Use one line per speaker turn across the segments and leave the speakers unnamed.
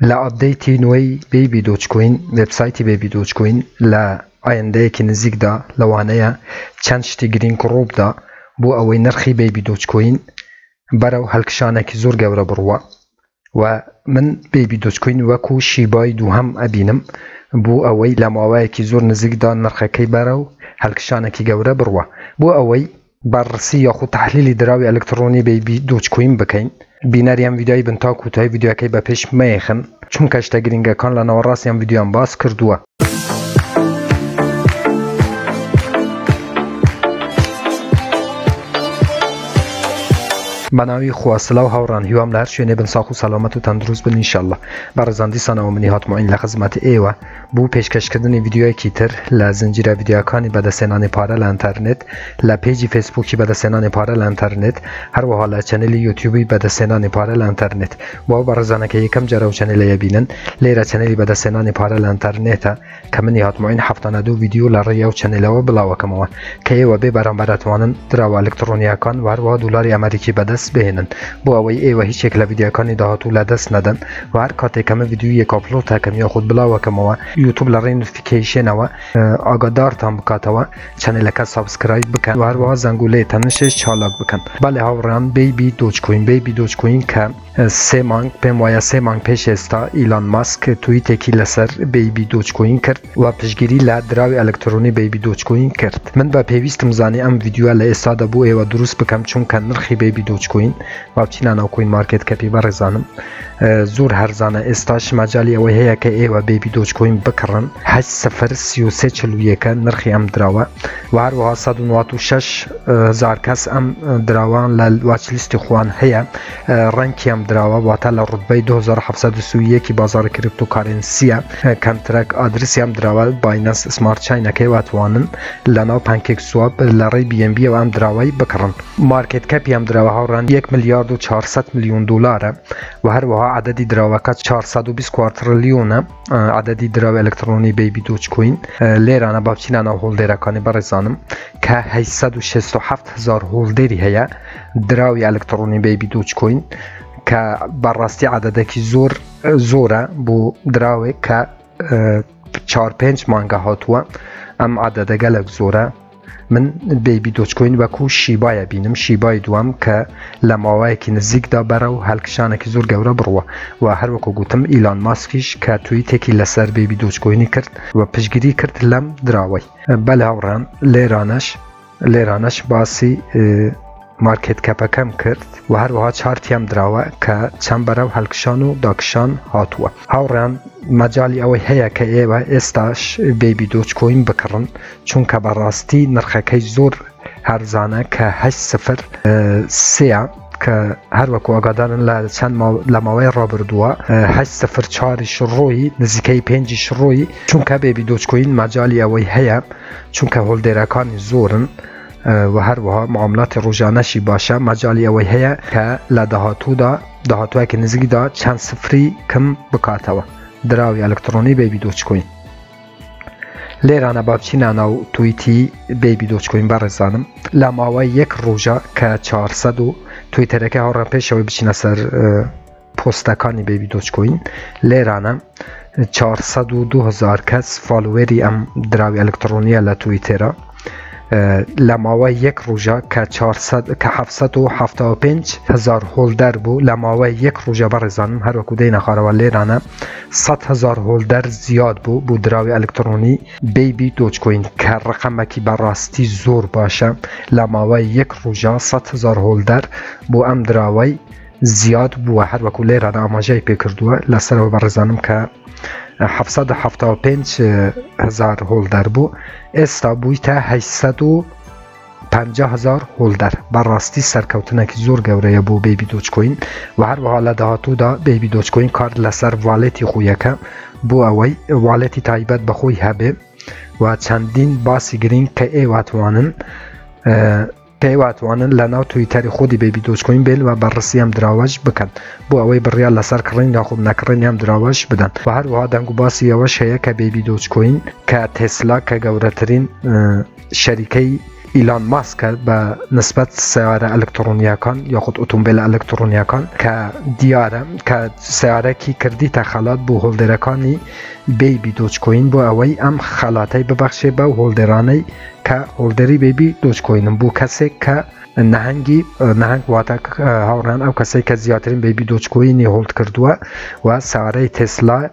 لا ئەپدەیتی نوێی بێبی دۆچکۆین وێبسایتی بێبی دۆچکۆین لە ئایندەیەکی نزیکدا لەوانەیە چەند شتی گرنگ ڕووبدا بۆ ئەوەی نرخی بێبی دۆچکۆین بەرەو هەڵکشانێکی زۆر گەورە بڕوە و من بێبی دۆچکۆین وەکو شیبای دووهەم ئەبینم بۆ ئەوەی لە ماوەیەکی زۆر نزیکدا نرخەکەی بەرەو هەڵکشانێکی گەورە بڕوە بۆ ئەوەی بەڕسی یاخود تحلیلی دراوی ئەلکترۆنی بێبی دۆچکۆین بکەین. بینەریان ویدیۆی بن تا کوتای ویدیۆەکەی بە پێش مەیەخن چونکە شتە گرنگەکان لە ناوەڕاستیان ویدیۆیان باس کردووە. بەناوی خوا سڵاو هاوڕان هیوام لە هەر شوێنێ بن ساق و سەلامەت و تەندروست بن ئینشەڵڵا. بەڕێزان دیسانەوە منی هاتمەوەین لە خزمەت ئێوە بۆ پێشکەشکردنی ویدیۆیەکی تر لە زنجیرە ویدیۆکانی بەدەستێنانی پارە لە ئینتەرنێت، لە پێیجی فێسبووکی بەدەستێنانی پارە لە ئینتەرنێت، هەروەها لە چەنێلی یوتیوبی بەدەستێنانی پارە لە ئینتەرنێت. بۆ بەڕێزانەکە یەکەم جارە و چەنێلەیە بینن لێرە چەنێلی بەدەستێنانی پارە لە ئینتەرنێتە کە منی هاتمەوەین 72 ویدیۆ لە ڕێیا و چەنێلەوە بڵاوەکەمەوە کە ئێوە بێ بەرامبەرەتوانن دراوە ئەلکترۆنیەکان و هەروەها دولاری ئەمریکی بەدەست بهێنن بۆ ئەوەی ئێوە هیچێک لە ویدیۆکانی داهاتوو لە دەست نەدەن و هەر کاتێکەمە ویدیۆیەک ئاپلۆد تاکەم یاخود بڵاوەکەمەوە یوتیوب لە ڕێی نوتیفیکیشنەوە ئاگادارتان بکاتەوە چەنێلەکە سابسکرایب بکەن و هەروەها زەنگولەی تەنشش چالاک بکەن. بەڵێ هاوڕان بێبی دۆچکۆین کە سێ مانگ پێم وایە سێ مانگ پێش ئێستا ئیلان ماسک توییتێکی لەسەر بێبی دۆچکۆین کرد و پشگیری لە دراوی ئەلکترۆنی بێبی دۆچکۆین کرد. من بە پێویستم زانی ئەم ویدیۆە لە ئێستادا بۆ ئێوە دروست بکەم چونکە نرخی بێبی دۆچکۆین باوچینە ناو کوین مارکێت کەپی بەڕێزانم زۆر هەرزانە ئێستاش مەجای ئەوەی هەیە کە ئێوە بێبی دۆچکۆین بکڕن 8.33 نرخی ئەم دراوە و هەروەها 196,000 کەس ئەم دراوان لە واچلیستی خوان هەیە. ڕەنکی ئەم دراوە واتە لە ڕوتبەی 2731 بازار کریپتۆکارنسیە. کەنترەک ئادرسی ئەم دراوە باینەنس سمارت چاینەکەی واتوانن لەناو پانکێک سواب لە ڕێی BNB و ئەم دراوەی بکڕن. مارکێت کەپی ئەم دراوە هاوڕان 1 ملیارد و 400 میلیۆن دلارە و هەروەها عددی دراوەکە 424 تریلیۆنە عددی دراوی ئەلکترۆنی بێبی دۆچکۆین. لێرانە باوچینە ناو هۆڵدێرەکانی بەڕێزانم کە 867,000 هۆڵدێری هەیە دراوی ئەلکترۆنی بێبی دۆچکۆین کە بەڕاستی عددێکی زۆرە بۆ دراوێک کە 4-5 مانگە هاتووە. ئەم عددە گەلێک زۆرە. من بێبی دۆچکۆین وەکو شیبایە بینم شیبای دووەم کە لە ماوەیەکی نزیکدا بەرەو هەڵکشانێکی زۆر گەورە بڕوە و هەروەکو گوتم ئیلان ماسکیش کە توییتێکی لەسەر بێبی دۆچکۆینی کرد و پشگیری کرد لەم دراوەی. بەلێ هاوڕان لێرانەش باسی مارکێت کەپەکەم کرد و هەروەها چارتیام دراوە کە چەند بەرەو هەڵکشان و داکشان هاتووە. هاوڕان مەجای ئەوەی هەیە کە ئێوە ئێستاش بێبی دۆچکۆین بکڕن چونکە بەڕاستی نرخەکەی زۆر هەرزانە کە 8.03 کە هەروەکو ئاگادارن لە ماوەی ڕابردووە 8.04 ڕۆی نزیکەی 5 ڕۆی چونکە بێبی دۆچکۆین مەجای ئەوەی هەیە چونکە هۆڵدێرەکانی زۆرن و هەروەها معاملاتی ڕۆژانەشی باشە مەجای ئەوەی هەیە کە لە داهاتووەکی نزیکدا چەند سفری کەم بکاتەوە دراوی ئەلکترۆنی بێبی دۆچکۆین. لێرانە باچینە ناو توییتی بێبی دۆچکۆین بەڕێزانم لە ماوەی یەک ڕۆژە کە 400 و تویتەرەکە هاوڕان پێشەوەی بچینە سەر پۆستەکانی بێبی دۆچکۆین لێرانە 402,000 کەس فالوێری ئەم دراوی ئەلکترۆنیە لە تویتەرە لە ماوەی یەک ڕۆژە کە 775,000 هۆڵدەر بوو لە ماوەی یەک ڕۆژە بەڕێزانم هەروەکو دەی نەخارەوە لێرانە 100,000 هۆڵدەر زیاد بوو بۆ دراوی ئەلکترۆنی بێبی دۆچکۆین کە ڕقەمێکی بەڕاستی زۆر باشە. لە ماوەی یەک ڕۆژە 100,000 هۆڵدەر بۆ ئەم دراوەی زیاد بووە. هەروەکو لێرانە ئاماژەی پێکردووە لەسەرەوە بەڕێزانم کە 775,000 هۆڵدەر بوو ئێستا بوویتە 850,000 هۆڵدەر. بەڕاستی سەرکەوتنێکی زۆر گەورەیە بۆ بێبی دۆچکۆین و هەروەها لە داهاتوودا بێبی دۆچکۆین کار لەسەر واڵێتی خۆیەکە بۆ ئەوەی واڵێتی تایبەت بەخۆی هەبێ و چەندین باسی گرنگ کە ئێواتوانن لە ناو تویتەری خۆی بێبی دۆچکۆین بێن و بەڕسی ئەم دراوەش بکەن بۆ ئەوەی بڕیار لەسەر کڕین یاخود نەکڕین ئەم دراوەش بدەن. و هەروەها دەنگ و باسی ئەوەش هەیە کە بێبی دۆچکۆین کە تێسلا کە گەورەترین شەریکەی ایلان ماسک به نسبت سیاره الکترونیا کان یا خود اتومبیل الکترونیا کان که دیاره که سیاره کی کردی تخلات بو هولدرکانی بیبی دوج کوین بو اوی ام خلاطی ببخشه با هولدرانی که هولدری بیبی دوج کوین بو کسی که نهنگ واتا هاوران او کسی که زیادترین بیبی دوج کوینی هولد کردوه و سیاره تسلا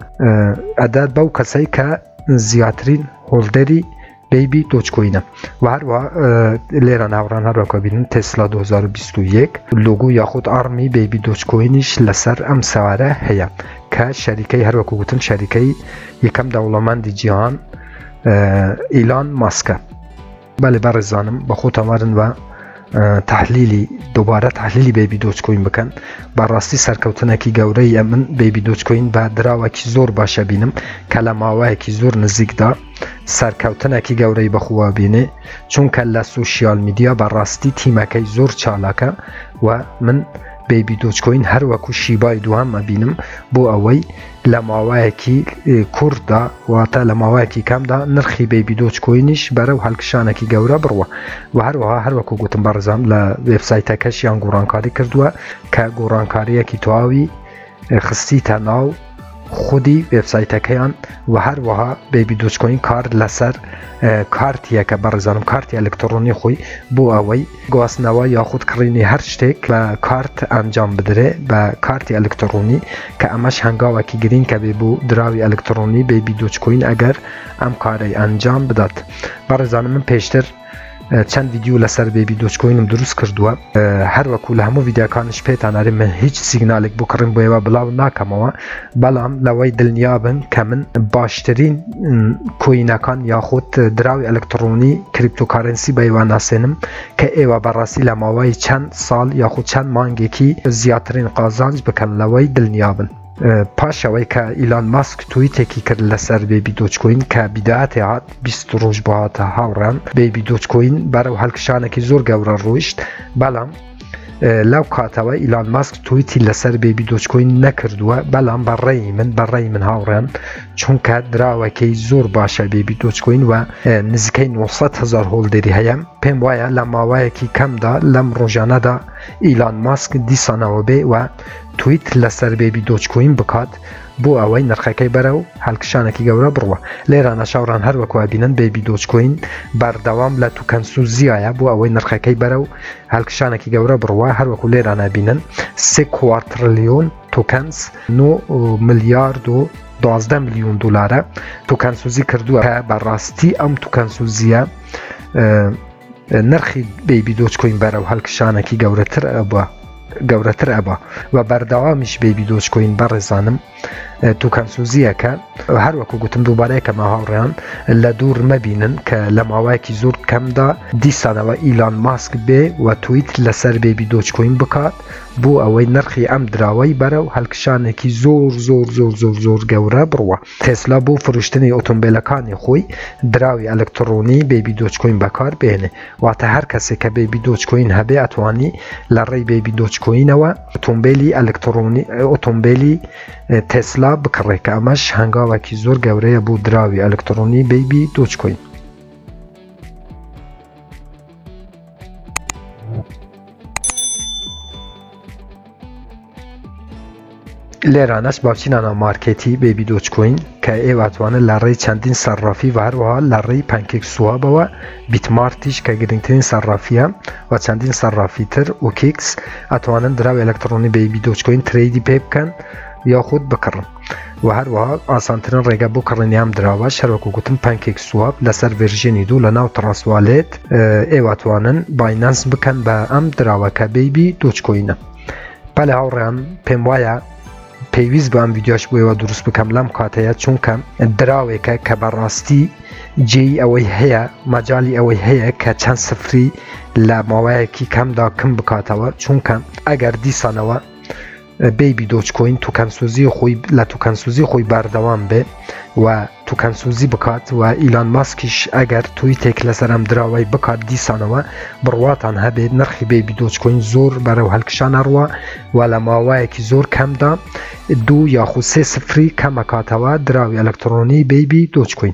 عدد با کسی که زیادترین هولدری بیبی دوج کوینه و هر لیران هاوران هر وقت بینن تسلا 2021 لوگو یا خود آرمی بیبی دوج کوینش لسر ام سواره هیا که شریکه هر وقت گوتن شریکه یکم دولمند جهان ایلان ماسک. بله برزانم با خود آمارن و دوباره تحلیلی بیبی دوج کوین بکن براستی سرکوتنکی گوره من بیبی دوج کوین با دراوکی زور باشه بینم کلماوکی زور نزیک دا سرکوتنکی گوره بخوا بینه چون که لسوشیال میدیا براستی تیمکی زور چالاکه و من بیبی دوج کوین هر وکو شیبای دوام بینم بو اوی لماوایکی کردا و تا لماوایکی کم دا نرخی بیبی دوج کوینش برای هلکشانکی گوره بروه و هر وکو گوتم برزم لویبسایت کش یان گورانکاری کردوه که گورانکاری کی تواوی خستی تناو خودی وبسایت کیان و هر وها بیبی دوج کوین کار لسر کارتیه که برزانم کارتی الکترونی خوی بو اوی گواسنوا یا خود کرینی هر شتک با کارت انجام بدره با کارتی الکترونی که امش هنگاوه کی گرین که بو دراوی الکترونی بیبی دوج کوین اگر ام کاری انجام بداد. برزانم من پیشتر چند ویدیو لسر بیبی دوج کوینم درست کردوه هر وکو لهمو ویدیو کانش پیتان اره من هیچ سیگنالک بو کرم بویوا بلاو ناکموا بلام لوی دلنیابن که من باشترین کوینکان یا خود دراوی الکترونی کریپتوکارنسی بیوا ناسنم که ایوا براسی لماوی چند سال یا خود چند مانگی کی زیادترین قازانج بکن لوی دلنیابن. پاشوی که ایلان ماسک توییت کی کرد لسر بیبی دوج کوین که بدايت هات 20 روز بعد هاوران بیبی دوج کوین برای هلکشانه کی زور گوره روشت بلام لو کاتوی ایلان ماسک توییتی لسر بیبی دوج کوین نکردوه بلام برای من هاوران چون که دراوه کی زور باشه بیبی دوج کوین و نزدیک 900,000 هولدری هیم پیم وایه لماوایه کی کم دا لم روزانه دا ایلان ماسک دیسانه و بی و توییت لسر بیبی دوج کوین بکات بو اوی نرخکی برو هلکشانکی گوره بروه لیران اشاوران هر وکو بینن بیبی دوج کوین بردوام لتوکنسوزی آیا بو اوی نرخکی برو هلکشانکی گوره بروه هر وکو لیران بینن 3 کوارتریلیون توکنز 9 میلیارد و 12 میلیون دلاره توکنسوزی کردوه که براستی ام توکنسوزیه نرخی بیبی دوج کوین برو هلکشانکی گوره تر ابا و بردوامش بیبی دوج کوین برزانم توکنسوزیه که هر وکو گوتم دوباره که ما هاوریان لدور مبینن که لماوایکی زور کم دا دیسانه و ایلان ماسک بی و توییت لسر بیبی دوج کوین بکات بو اوی نرخی ام دراوی برو هلکشانه کی زور گوره بروه. تسلا بو فروشتنی اتومبیلکانی خوی دراوی الکترونی بیبی دوج کوین بکار بینه و تا هر کسی که بیبی دوج کوین هبه اتوانی لری بیبی دوج کوین و اتومبیلی الکترونی اتومبیلی تسلا بکره که امش هنگاوکی زور گوره بو دراوی الکترونی بیبی دوج کوین. لیرانش باچینانا مارکتی بیبی دوج کوین که ایو اتوانه لری چندین صرافی و هر وها لری پنکیک سواب و بیت مارتیش که گرینگترین صرافیه و چندین صرافی تر اوکیکس اتوانن دراوی الکترونی بیبی دوج کوین تریدی پی بکن یا خود بکرن و هر وها آسانترین ریگه بو کرنی هم دراوش هر وکو گوتن پنکیک سواب لسر ورژینی دو لناو ترانسوالت ایو اتوانن بایننس بکن با ام دراوکه بیبی دوج کوینه. بله هاوران پیم وایه پیویز با ام ویدیوش بویو درست بکم لم کاتیه چون کم دراوی که براستی جی اوی هیا مجالی اوی هیا که چند سفری لماوی کی کم دا کم بکاتوا چون کم اگر دیسانوا بیبی دوج کوین توکنسوزی خوی بردوام به و توکنسوزی بکات و ایلان ماسکش اگر توییت لسرم دراوی بکات دیسانوا برواتان هبه نرخی بیبی دوج کوین زور برای هلکشان اروا و لماوی کی زور کم دا 2 یا خود 3 سفری کم کاتوا دراوی الکترونی بیبی دوج کوین.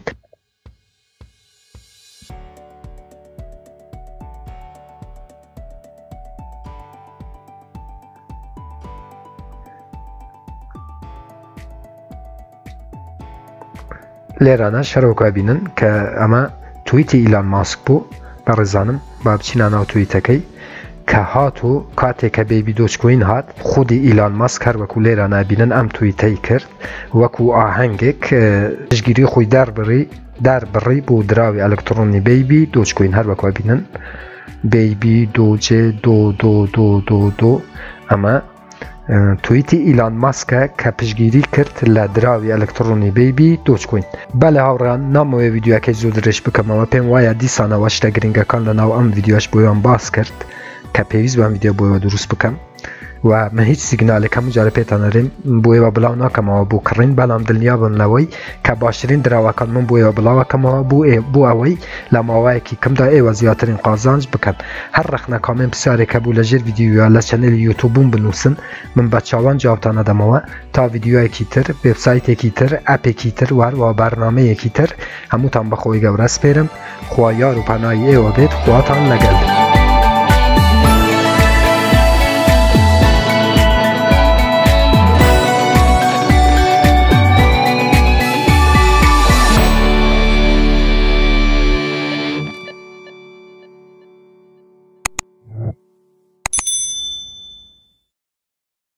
لێرانە شەرەوەکە بینن کە ئەمە تویتی ئیلان ماسک بوو بەڕێزانم با بچینە ناو تویتەکەی کە هات و کاتێک کە بێبی دۆچکۆین هات خودی ئیلان ماسک هەر وەکو لێرانە بینن ئەم تویتەی کرد وەکو ئاهەنگێک پشگیری خۆی دەربڕی بۆ دراوی ئەلکترۆنی بێبی دۆچکۆین هەر وەکو بینن بێبی دۆجێ دۆ ئەمە تویتی ئیلان ماسکە کە پشگیری کرد لە دراوی ئەلکترۆنی بێبی دۆچکۆین بەلە هاوڕان نامەوەی ڤیدیۆەکەی زۆر درێژ بکەمەوە پێم وایە دیسانەوە شتە گرنگەکان لە ناو ئەم ڤیدیۆش بۆیان باس کرد کە پێویست بەم ڤیدیۆ بۆیەوە دروست بکەم و من هیچ سیگنالێکم جارە پێتانەرێم بۆیەوە بڵاو ناکەمەوە بۆ کڕین بەڵام دڵنیا بن لەوەی کە باشترین دراوەکان من بۆیەوە بڵاوەکەمەوە بۆ ئەوەی لە ماوەیەکی کەمدا ئێوە زیاترین قازانج بکەن هەر ڕەخنە کامێن پرسیارێکە بوو لەژێر ڤیدیۆیە لە چەنێلی یوتیوبم بنووسن من بە چاوان جوابتان دەدەمەوە تا ڤیدیۆیەکی تر وێبسایتێکی تر ئەپێکی تر وارەوە بەرنامەیەکی تر هەمووتان بەخۆی گەورە سپێرم خوا یار و پەنای ئێوە بێت خواتان لەگەڵ